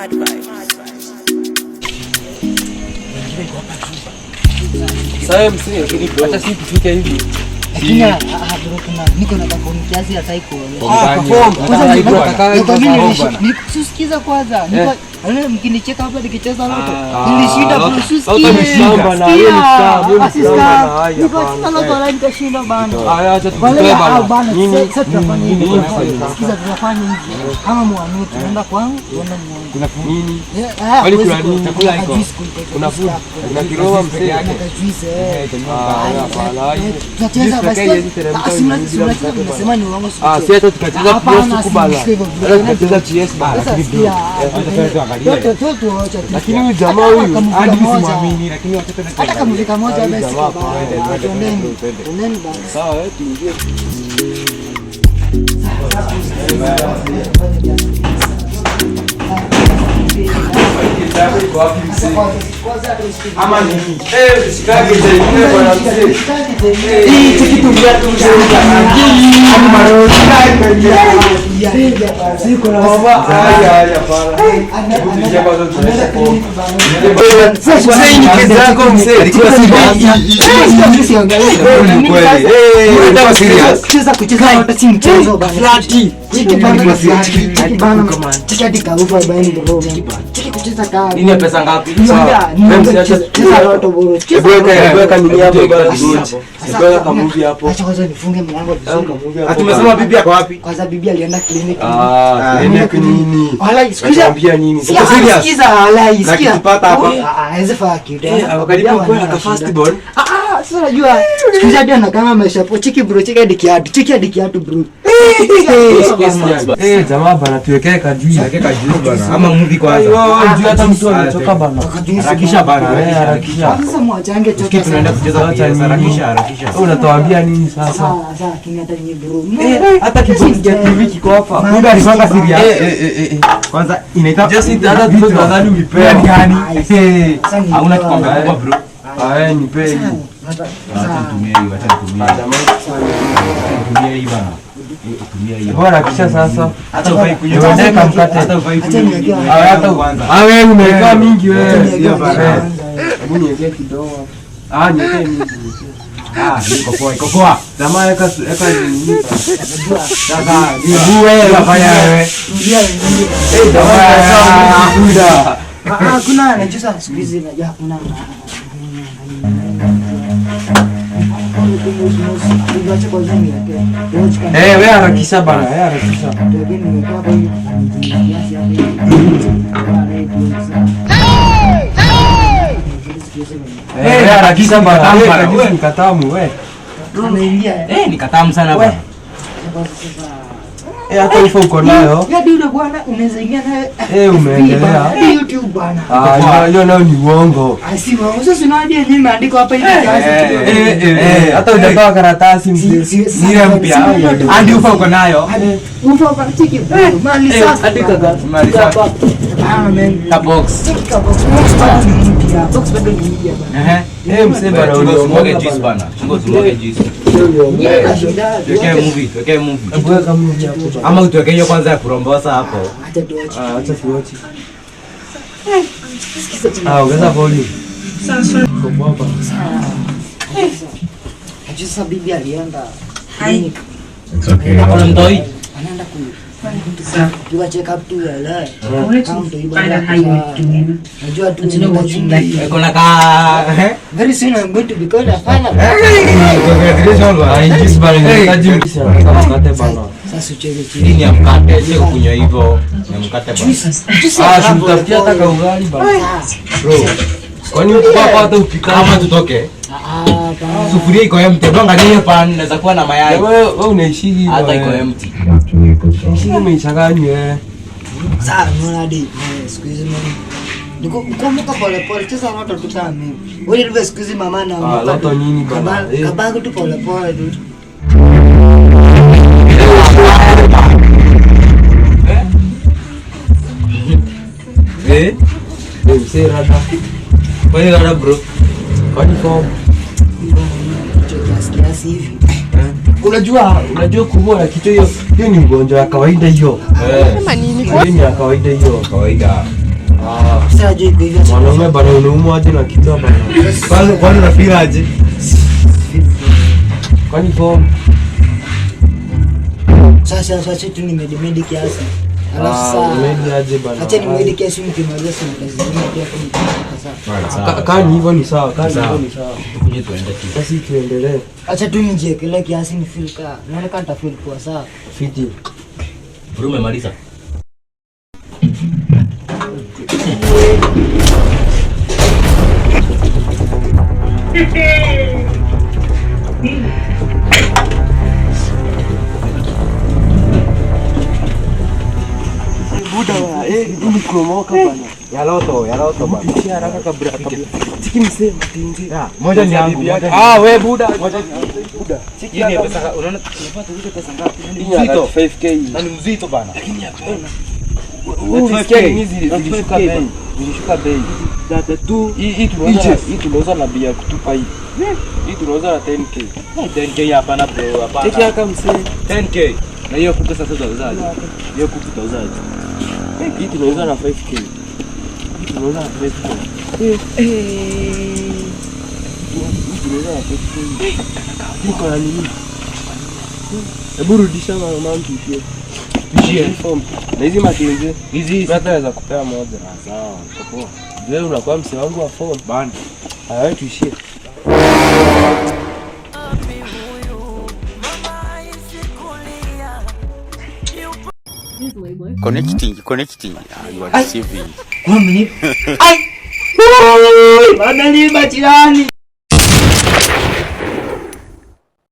Sasa msio kidogo. Hata si kufika hivi. Lakini niko na kampuni kiasi ya psycho. Nikusikiza kwanza. Niko mkinicheka hapa nikicheza loto. Nilishinda shamba na wewe shamba. Niko sana kwa nitashinda bana. Haya acha tukubebe bana. Nini sasa tunafanya hivi? Sikiza tunafanya hivi. Kama mwanangu tunaenda kwangu, tunaenda mwanangu. Kuna nini? Wali kuna nini? Chakula iko. Kuna food. Kuna kiroa mzee yake. Tutacheza basi. Unasema ni uongo sio? Si hata tukacheza PS kubala. Tukacheza PS bala. Lakini huyu jamaa huyu hadi simwamini, lakini watoto na hata kama mzika moja basi tuendeni basi. Sawa, tuingie. Ama nini? Usikage zaidi bwana mzee. Hii tukitumia tu hadi maroni. Siko na mama. Haya para. Kupitia kwa zote tunashukuru. Sasa hii ni kazi yako mzee. Alikuwa si angalia kweli. Unataka serious? Kucheza hata si mchezo bana. Flati. Chiki bana kama chiki hadi kaufa bana ndio. Chiki kucheza kama. Nini pesa ngapi? Cheza loto bro. Weka nini hapo bana? Weka kama movie hapo. Acha kwanza nifunge mlango vizuri. Tumesema bibi yako wapi? Kwanza bibi alienda kliniki. Kliniki nini? Wala sikiza nini? Sikiza wala sikia. Nakipata hapa. Haiwezi faa kitu. Wakalipa kwa na fast ball. Sasa unajua sikiza ndio na kama maisha po chiki bro, chiki hadi kiatu. Chiki hadi kiatu bro. Jamaa bana tuwekee kajui. Tuwekee kajui bana. Ama movie kwanza. Juu hata mtu amechoka bana. Harakisha bana. Harakisha. Sasa mwachange choka. Tukiwa tunaenda kucheza harakisha. Unatuambia nini sasa? Sasa hata ni bro. Hata kibonge ya TV kiko hapa. Mungu alipanga siri yake. Kwanza inaita just hata tunadhani ulipea gani? Hauna kikombe kubwa bro. Nipe hii. Acha nitumie hii bana. Bora kisha sasa. Hata ufai kunywa mkate. Hata ufai kunywa. Hata kwanza. Wewe umeweka mingi wewe. Sio bana. Hebu niweke kidogo. Niweke mingi. Iko poa. Jamaa eka nini? Sasa ni wewe unafanya wewe. Jamaa kuna anajua siku hizi na kuna wewe harakisha bana, harakisha. Harakisha bana, wewe ni katamu wewe. Ni katamu sana bana. Hata ufa uko nayo. Hadi yule bwana unaweza ingia naye. Umeendelea. Hadi YouTube bwana. Hiyo nayo ni uongo. Si uongo. Sasa unaona yenyewe imeandikwa hapa hivi kazi. Hata hujatoa karatasi ni mpya. Hadi ufa uko nayo. Ufa uko chiki. Mali sasa. Hadi kaga. Mali sasa. Na box. Chiki box. Box bado ni mpya bwana. Msema bana usimwage juice bana. Usimwage juice. Tuwekee movie. Ama utuwekee hiyo kwanza ya kurombosa hapo. Acha tuochi. Ongeza volume. Kwa hapa. Sasa bibi alienda. It's okay. Hapo mtoi. Anaenda you check up to wala. Najua tu kuna ka very soon I'm going to be called a final. Congratulations bana. Juice bana. Sasa ucheze chini. Ni ya mkate, sio kunywa hivyo. Ni mkate bana. Tutafutia hata ugali bana. Bro. Kwani ukipapa hata upika ama tutoke? Sufuria iko empty. Donga hiyo pan naweza kuwa na mayai. Wewe unaishiki hata iko empty. Ishiki umechanganya wewe. Sasa unaona hadi siku hizi niko kumbuka pole pole cheza loto tutame. Wewe ndio siku hizi mama na loto nini bana? Kabangu tu pole pole tu. Msee rada. Kwani rada bro? Kwani form? Kiasi hivi. Unajua kuumwa kichwa hiyo ni ugonjwa wa kawaida hiyo. Kama nini? Ni ya kawaida hiyo. Kawaida. Sasa je iko hivyo. Mwanaume bana unaumwa aje na kichwa bana. Kwani unafeel aje? Kwani form? Sasa tu ni medimedi kiasi. Alafu sasa Medi aje bana. acha ni medimedi kiasi mkimaliza sana kazi nyingine pia kwa sasa. Kani hivyo ni sawa, kani hivyo ni sawa. Tukuje tuende tu. Sasa tuendelee. Acha tu nijiekelee kiasi ni feel ka. Naona kama nita feel kwa sawa. Fiti. Bro umemaliza? Buda wa ni kumoka bana. Yaloto bana. Pitia haraka kabla. Tiki msema tingi. Moja ni yangu. We buda. Moja ni Buda. hii ni pesa unaona tunapata hizo pesa ngapi? Mzito 5k. Na ni mzito bana. Lakini hapana. 5k hizi zilishuka bei. Zilishuka bei. Data tu hii tunauza na bia kutupa hii. Hii tunauza na 10k. 10k hapana bro, hapana. Cheki aka msee. 10k. Na hiyo kuku sasa tutauzaje? Hiyo kuku tutauzaje? Hii tunauza na 5k. Hii tunauza na 5k. Tunauza na 5k. Niko na nini? Hebu rudisha mama mtishie. Form. Na hizi matinje. Hizi hata za kupea moja. Sawa, poa. Wewe unakuwa msee wangu wa form. Bana. Haya tuishie. Connecting. You are deceiving. Ai! Baba ni bachirani.